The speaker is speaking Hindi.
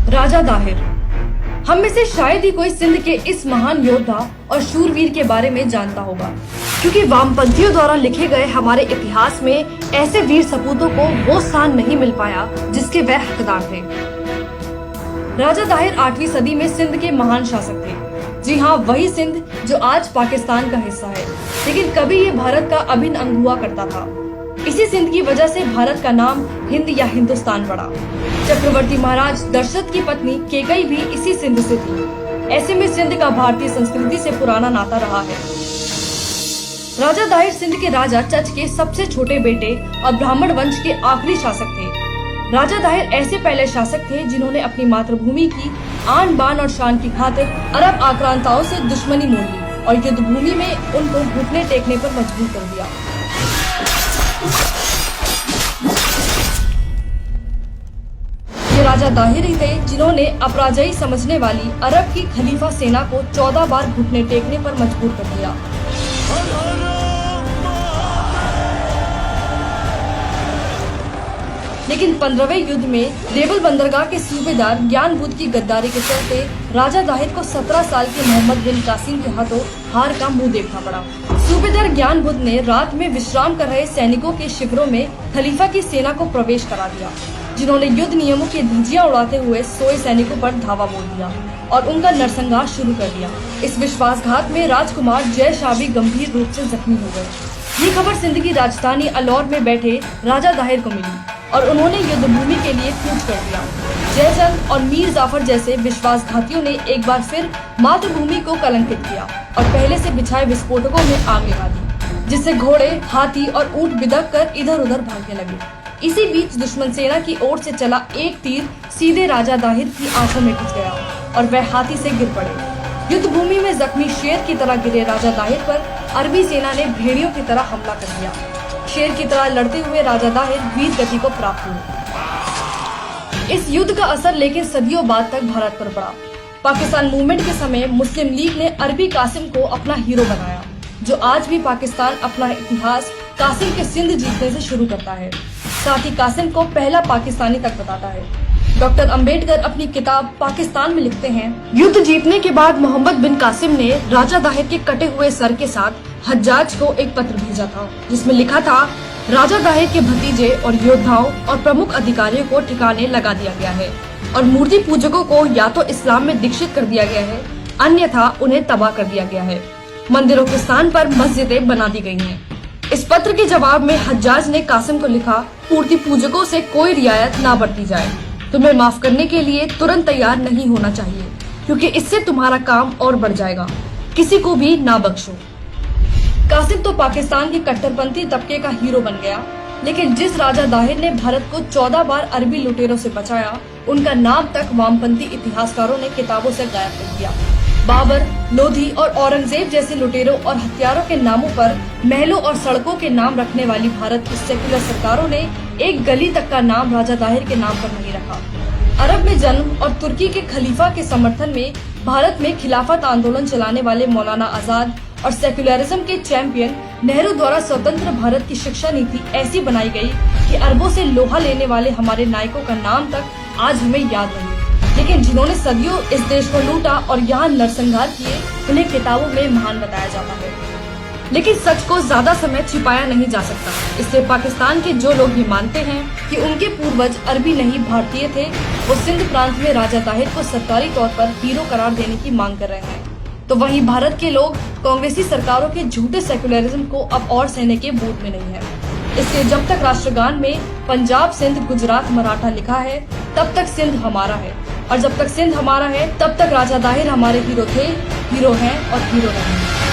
राजा दाहिर। हम में से शायद ही कोई सिंध के इस महान योद्धा और शूरवीर के बारे में जानता होगा, क्योंकि वामपंथियों द्वारा लिखे गए हमारे इतिहास में ऐसे वीर सपूतों को वो स्थान नहीं मिल पाया जिसके वह हकदार थे। राजा दाहिर 8वीं सदी में सिंध के महान शासक थे। जी हाँ, वही सिंध जो आज पाकिस्तान का हिस्सा है, लेकिन कभी ये भारत का अभिन्न अंग हुआ करता था। इसी सिंध की वजह से भारत का नाम हिंद या हिंदुस्तान पड़ा। चक्रवर्ती महाराज दशरथ की पत्नी केकई भी इसी सिंध से थी। ऐसे में सिंध का भारतीय संस्कृति से पुराना नाता रहा है। राजा दाहिर सिंध के राजा चच के सबसे छोटे बेटे और ब्राह्मण वंश के आखिरी शासक थे। राजा दाहिर ऐसे पहले शासक थे जिन्होंने अपनी मातृभूमि की आन बान और शान की खातिर अरब आक्रांताओं से दुश्मनी मोल ली और युद्ध भूमि में उनको घुटने टेकने पर मजबूर कर दिया। ये राजा दाहिर ही थे जिन्होंने अपराजयी समझने वाली अरब की खलीफा सेना को 14 बार घुटने टेकने पर मजबूर कर दिया। लेकिन 15वें युद्ध में लेवल बंदरगाह के सूबेदार ज्ञान बुद्ध की गद्दारी के चलते राजा दाहिर को 17 साल के मोहम्मद बिन कासिम के हाथों हार का मुंह देखना पड़ा। सूबेदार ज्ञान बुद्ध ने रात में विश्राम कर रहे सैनिकों के शिविरों में खलीफा की सेना को प्रवेश करा दिया, जिन्होंने युद्ध नियमों की धज्जियां उड़ाते हुए सोए सैनिकों पर धावा बोल दिया और उनका नरसंहार शुरू कर दिया। इस विश्वासघात में राजकुमार जय शाह भी गंभीर रूप से जख्मी हो गए। ये खबर सिंध की राजधानी अलौर में बैठे राजा दाहिर को मिली और उन्होंने युद्ध भूमि के लिए कूच कर दिया। जयचंद और मीर जाफर जैसे विश्वासघातियों ने एक बार फिर मातृभूमि को कलंकित किया और पहले से बिछाए विस्फोटकों में आग लगा दी, जिससे घोड़े, हाथी और ऊंट बिदक कर इधर उधर भागने लगे। इसी बीच दुश्मन सेना की ओर से चला एक तीर सीधे राजा दाहिर की आंखों में घुस गया और वह हाथी से गिर पड़े। युद्ध भूमि में जख्मी शेर की तरह गिरे राजा दाहिर पर अरबी सेना ने भेड़ियों की तरह हमला कर दिया। शेर की तरह लड़ते हुए राजा दाहिर वीर गति को प्राप्त हुए। इस युद्ध का असर लेकिन सदियों बाद तक भारत पर पड़ा। पाकिस्तान मूवमेंट के समय मुस्लिम लीग ने अरबी कासिम को अपना हीरो बनाया, जो आज भी पाकिस्तान अपना इतिहास कासिम के सिंध जीतने से शुरू करता है, साथ ही कासिम को पहला पाकिस्तानी तक बताता है। डॉक्टर अंबेडकर अपनी किताब पाकिस्तान में लिखते हैं, युद्ध जीतने के बाद मोहम्मद बिन कासिम ने राजा दाहिर के कटे हुए सर के साथ हज्जाज को एक पत्र भेजा था, जिसमें लिखा था, राजा दाहिर के भतीजे और योद्धाओं और प्रमुख अधिकारियों को ठिकाने लगा दिया गया है और मूर्ति पूजकों को या तो इस्लाम में दीक्षित कर दिया गया है, अन्यथा उन्हें तबाह कर दिया गया है। मंदिरों के स्थान पर मस्जिदें बना दी गई हैं। इस पत्र के जवाब में हज्जाज ने कासिम को लिखा, मूर्ति पूजकों से कोई रियायत ना बरती जाए। तुम्हें माफ करने के लिए तुरंत तैयार नहीं होना चाहिए, क्योंकि इससे तुम्हारा काम और बढ़ जाएगा। किसी को भी ना बख्शो। कासिम तो पाकिस्तान के कट्टरपंथी तबके का हीरो बन गया, लेकिन जिस राजा दाहिर ने भारत को 14 बार अरबी लुटेरों से बचाया, उनका नाम तक वामपंथी इतिहासकारों ने किताबों से गायब कर दिया। बाबर, लोधी और औरंगजेब जैसे लुटेरों और हत्यारों के नामों पर महलों और सड़कों के नाम रखने वाली भारत की सेक्युलर सरकारों ने एक गली तक का नाम राजा दाहिर के नाम पर नहीं रखा। अरब में जन्म और तुर्की के खलीफा के समर्थन में भारत में खिलाफत आंदोलन चलाने वाले मौलाना आजाद और सेक्युलरिज्म के चैंपियन नेहरू द्वारा स्वतंत्र भारत की शिक्षा नीति ऐसी बनाई गई कि अरबों से लोहा लेने वाले हमारे नायकों का नाम तक आज हमें याद नहीं, लेकिन जिन्होंने सदियों इस देश को लूटा और यहाँ नरसंहार किए, उन्हें किताबों में महान बताया जाता है। लेकिन सच को ज्यादा समय छिपाया नहीं जा सकता, इसलिए पाकिस्तान के जो लोग ये मानते हैं कि उनके पूर्वज अरबी नहीं भारतीय थे, वो सिंध प्रांत में राजा दाहिर को सरकारी तौर पर हीरो करार देने की मांग कर रहे हैं। तो वहीं भारत के लोग कांग्रेसी सरकारों के झूठे सेक्युलरिज्म को अब और सहने के मूड में नहीं है। इसलिए जब तक राष्ट्रगान में पंजाब, सिंध, गुजरात, मराठा लिखा है, तब तक सिंध हमारा है, और जब तक सिंध हमारा है, तब तक राजा दाहिर हमारे हीरो थे, हीरो हैं और हीरो रहेंगे।